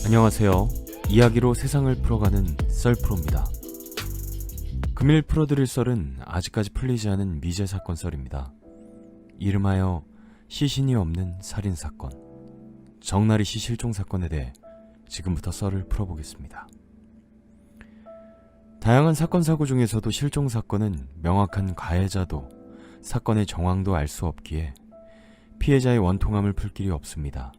안녕하세요. 이야기로 세상을 풀어가는 썰프로입니다. 금일 풀어드릴 썰은 아직까지 풀리지 않은 미제 사건 썰입니다. 이름하여 시신이 없는 살인사건, 정나리 씨 실종 사건에 대해 지금부터 썰을 풀어보겠습니다. 다양한 사건 사고 중에서도 실종 사건은 명확한 가해자도 사건의 정황도 알 수 없기에 피해자의 원통함을 풀 길이 없습니다.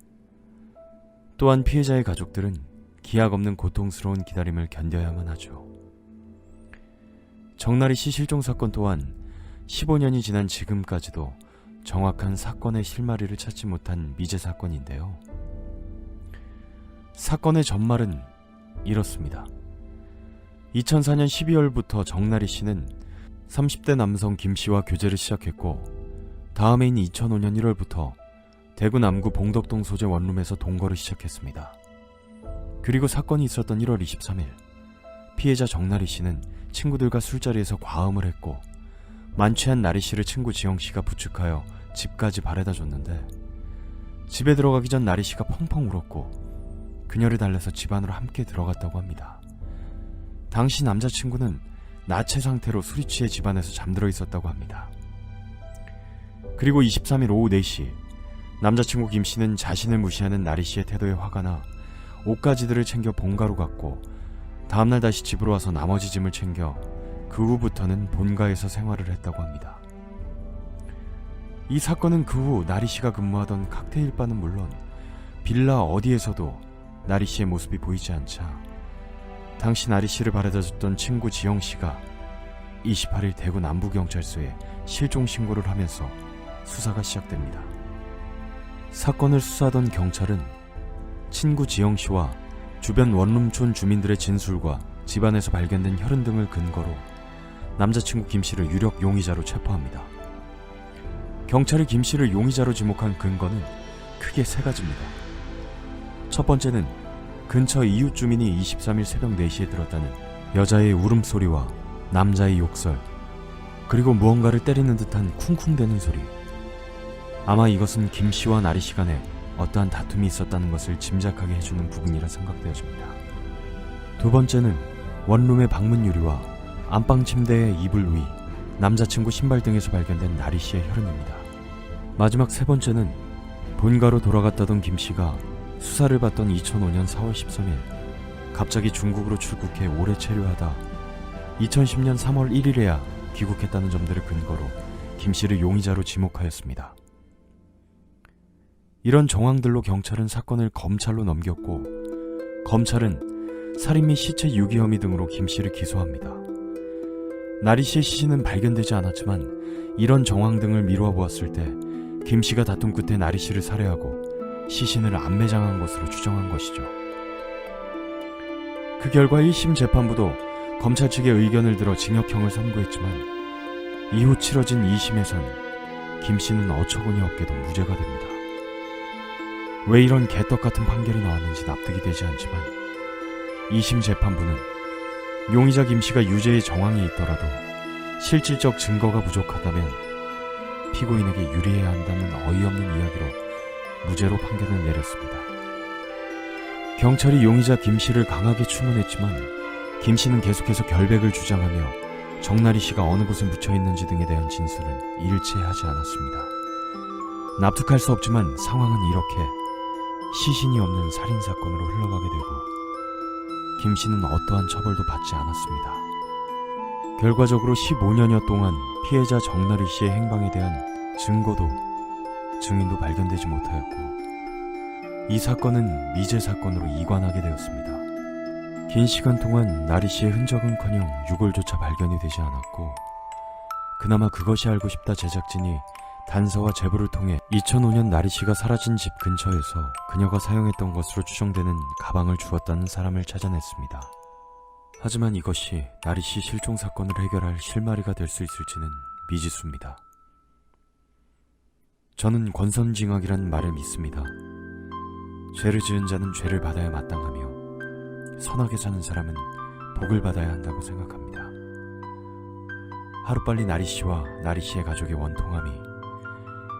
또한 피해자의 가족들은 기약 없는 고통스러운 기다림을 견뎌야만 하죠. 정나리 씨 실종 사건 또한 15년이 지난 지금까지도 정확한 사건의 실마리를 찾지 못한 미제 사건인데요. 사건의 전말은 이렇습니다. 2004년 12월부터 정나리 씨는 30대 남성 김 씨와 교제를 시작했고, 다음해인 2005년 1월부터 대구 남구 봉덕동 소재 원룸에서 동거를 시작했습니다. 그리고 사건이 있었던 1월 23일, 피해자 정나리 씨는 친구들과 술자리에서 과음을 했고 만취한 나리 씨를 친구 지영 씨가 부축하여 집까지 바래다 줬는데, 집에 들어가기 전 나리 씨가 펑펑 울었고 그녀를 달래서 집 안으로 함께 들어갔다고 합니다. 당시 남자친구는 나체 상태로 술이 취해 집 안에서 잠들어 있었다고 합니다. 그리고 23일 오후 4시, 남자친구 김 씨는 자신을 무시하는 나리 씨의 태도에 화가 나 옷가지들을 챙겨 본가로 갔고, 다음날 다시 집으로 와서 나머지 짐을 챙겨 그 후부터는 본가에서 생활을 했다고 합니다. 이 사건은 그 후 나리 씨가 근무하던 칵테일 바는 물론 빌라 어디에서도 나리 씨의 모습이 보이지 않자 당시 나리 씨를 바래다줬던 친구 지영 씨가 28일 대구 남부경찰서에 실종 신고를 하면서 수사가 시작됩니다. 사건을 수사하던 경찰은 친구 지영 씨와 주변 원룸촌 주민들의 진술과 집안에서 발견된 혈흔 등을 근거로 남자친구 김 씨를 유력 용의자로 체포합니다. 경찰이 김 씨를 용의자로 지목한 근거는 크게 세 가지입니다. 첫 번째는 근처 이웃 주민이 23일 새벽 4시에 들었다는 여자의 울음소리와 남자의 욕설, 그리고 무언가를 때리는 듯한 쿵쿵대는 소리. 아마 이것은 김 씨와 나리 씨 간에 어떠한 다툼이 있었다는 것을 짐작하게 해주는 부분이라 생각되어집니다. 두 번째는 원룸의 방문 유리와 안방 침대의 이불 위, 남자친구 신발 등에서 발견된 나리 씨의 혈흔입니다. 마지막 세 번째는 본가로 돌아갔다던 김 씨가 수사를 받던 2005년 4월 13일 갑자기 중국으로 출국해 오래 체류하다 2010년 3월 1일에야 귀국했다는 점들을 근거로 김 씨를 용의자로 지목하였습니다. 이런 정황들로 경찰은 사건을 검찰로 넘겼고, 검찰은 살인 및 시체 유기 혐의 등으로 김 씨를 기소합니다. 나리 씨의 시신은 발견되지 않았지만 이런 정황 등을 미루어 보았을 때 김 씨가 다툼 끝에 나리 씨를 살해하고 시신을 안매장한 것으로 추정한 것이죠. 그 결과 1심 재판부도 검찰 측의 의견을 들어 징역형을 선고했지만 이후 치러진 2심에선 김 씨는 어처구니 없게도 무죄가 됩니다. 왜 이런 개떡같은 판결이 나왔는지 납득이 되지 않지만 2심 재판부는 용의자 김 씨가 유죄의 정황이 있더라도 실질적 증거가 부족하다면 피고인에게 유리해야 한다는 어이없는 이야기로 무죄로 판결을 내렸습니다. 경찰이 용의자 김 씨를 강하게 추문했지만 김 씨는 계속해서 결백을 주장하며 정나리 씨가 어느 곳에 묻혀 있는지 등에 대한 진술은 일체하지 않았습니다. 납득할 수 없지만 상황은 이렇게 시신이 없는 살인사건으로 흘러가게 되고 김 씨는 어떠한 처벌도 받지 않았습니다. 결과적으로 15년여 동안 피해자 정나리 씨의 행방에 대한 증거도 증인도 발견되지 못하였고, 이 사건은 미제 사건으로 이관하게 되었습니다. 긴 시간 동안 나리 씨의 흔적은커녕 유골조차 발견이 되지 않았고, 그나마 그것이 알고 싶다 제작진이 단서와 제보를 통해 2005년 나리 씨가 사라진 집 근처에서 그녀가 사용했던 것으로 추정되는 가방을 주었다는 사람을 찾아냈습니다. 하지만 이것이 나리 씨 실종 사건을 해결할 실마리가 될 수 있을지는 미지수입니다. 저는 권선징악이란 말을 믿습니다. 죄를 지은 자는 죄를 받아야 마땅하며 선하게 사는 사람은 복을 받아야 한다고 생각합니다. 하루빨리 나리 씨와 나리 씨의 가족의 원통함이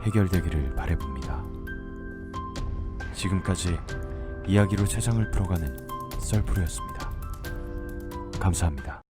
해결되기를 바라봅니다. 지금까지 이야기로 최장을 풀어가는 썰풀이었습니다. 감사합니다.